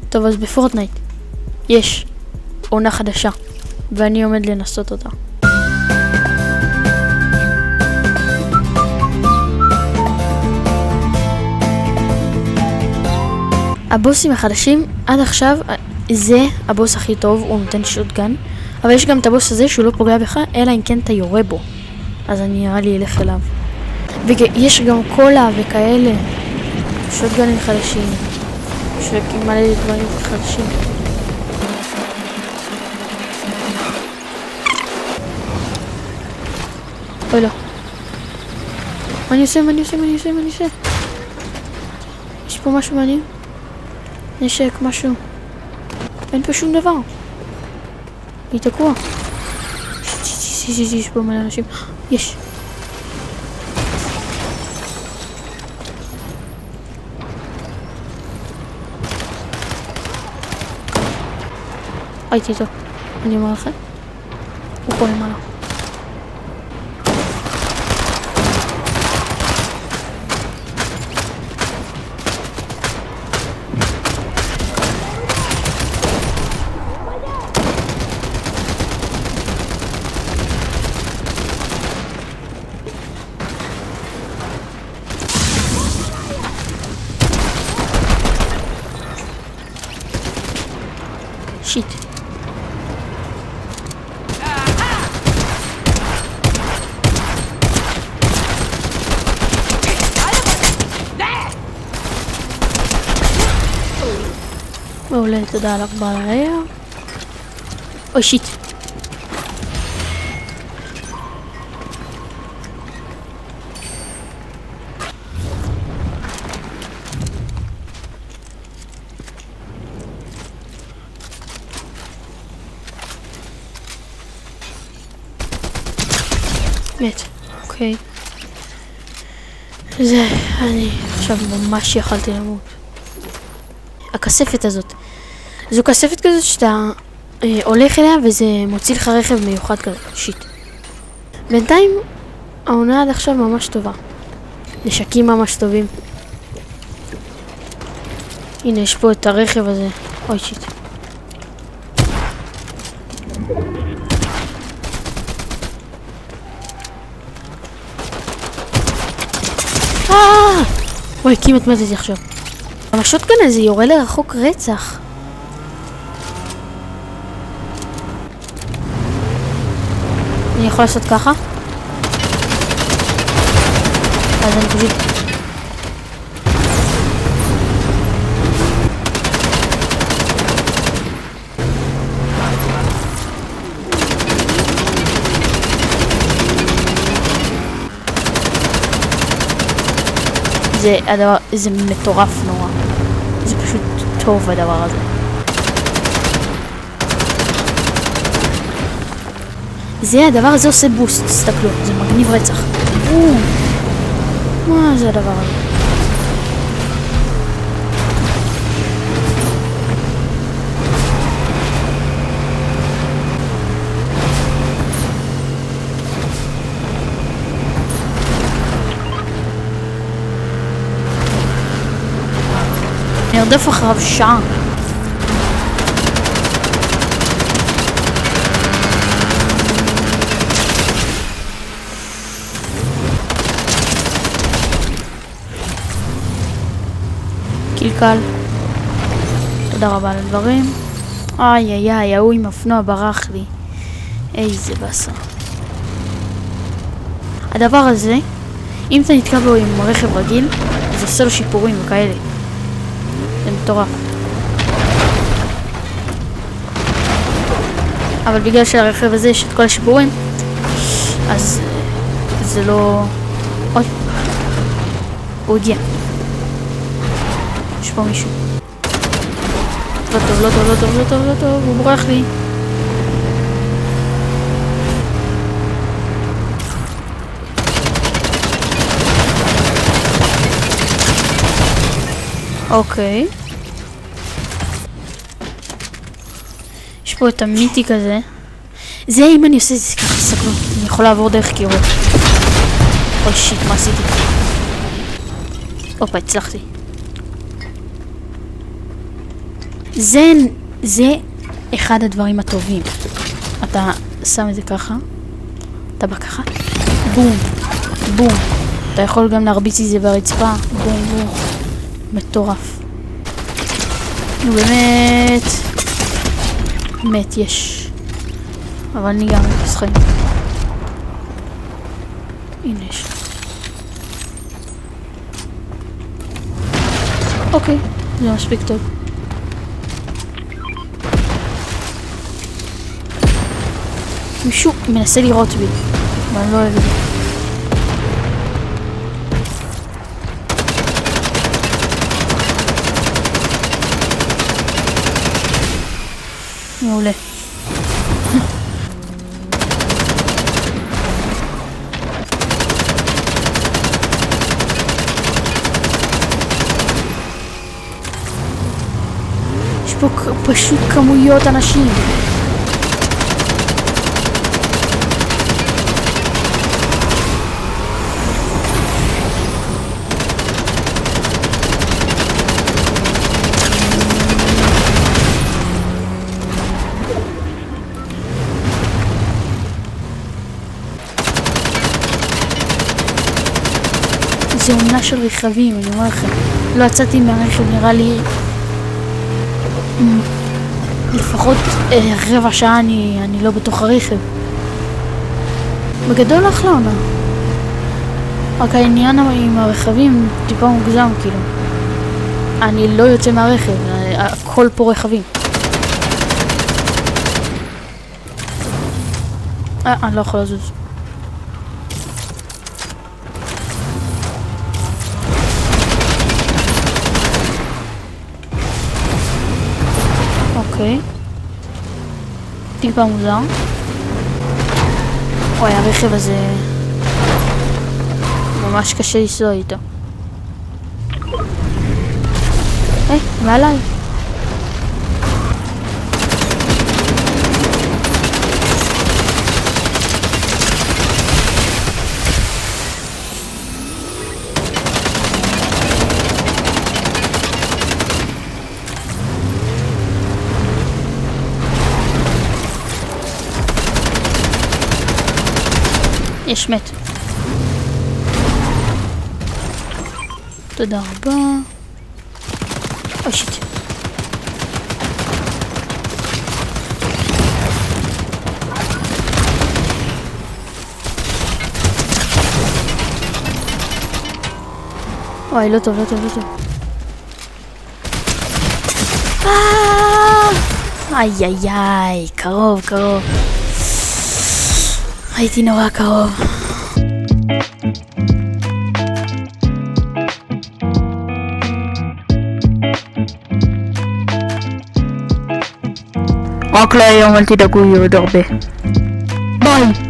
טוב, אז בפורטנייט יש עונה חדשה, ואני עומד לנסות אותה. הבוסים החדשים, עד עכשיו, זה הבוס הכי טוב, הוא נותן שוטגן, אבל יש גם את הבוס הזה שהוא לא פוגע בך, אלא אם כן אתה יורה בו. אז אני נראה לי אלך אליו. ויש גם קולה וכאלה. שוטגנים חדשים. מלא דברים חדשים. אוי לא. מה אני עושה? יש פה משהו מעניין? נשק, משהו. אין פה שום דבר. היא תקוע. יש פה מלא אנשים. יש. הייתי איתו. אני אומר לכם. הוא פה למעלה. שיט. מעולה, תודה לך בעיה. אוי שיט. מת, אוקיי. אני עכשיו ממש יכלתי למות. הכספת הזאת. זו כספת כזאת שאתה הולך אליה וזה מוציא לך רכב מיוחד כזה. שיט. בינתיים העונה עד עכשיו ממש טובה. נשקים ממש טובים. הנה יש פה את הרכב הזה. אוי שיט. וואי, כמעט מתתי עכשיו. השוטגן הזה יורה לרחוק רצח. אני יכול לעשות ככה? אז אני פשוט... זה מטורף נורא. זה פשוט טוב הדבר הזה. הדבר הזה עושה בוסט, תסתכלו, זה מגניב רצח. מה זה הדבר הזה? נרדף אחריו שעה. קלקל. תודה רבה על הדברים. איי, ההוא עם אופנוע ברח לי. איזה בסה. הדבר הזה, אם אתה נתקע בו עם רכב רגיל, זה עושה לו שיפורים וכאלה. זה מטורף. אבל בגלל שהרכב הזה יש את כל השיפורים, אז זה לא... אוי. הוא הגיע. יש פה מישהו. לא טוב, הוא בורח לי. אוקיי. יש פה את המיתי כזה. זה אם אני עושה את זה ככה, תסתכלו. אני יכול לעבור דרך קירות. אוי שיט, מה עשיתי? הופה, הצלחתי. זה אחד הדברים הטובים. אתה שם את זה ככה, אתה בא ככה, בום, בום. אתה יכול גם להרביץ את זה ברצפה, בום, בום. מטורף. נו באמת. מת יש. אבל אני גם מתסחן. הנה יש. אוקיי, זה מספיק טוב. מישהו מנסה לראות בי, אבל אני לא אוהב את זה. מעולה. יש פה פשוט כמויות אנשים. זה עונה של רכבים, אני אומר לכם. לא יצאתי מהרכב, נראה לי לפחות רבע שעה אני לא בתוך הרכב. בגדול אחלה עונה. רק העניין עם הרכבים טיפה מוגזם, כאילו. אני לא יוצא מהרכב, הכל פה רכבים. אני לא יכול לזוז. אוקיי. טיפה מוזר. וואי, הרכב הזה ממש קשה לנסוע איתו. היי, מעליי. יש מת. תודה רבה. אוי שיט. וואי, לא טוב, לא טוב, לא טוב. איי איי איי, קרוב, קרוב. הייתי נורא קרוב. רק להיום, אל תדאגו, יהיו עוד הרבה. ביי.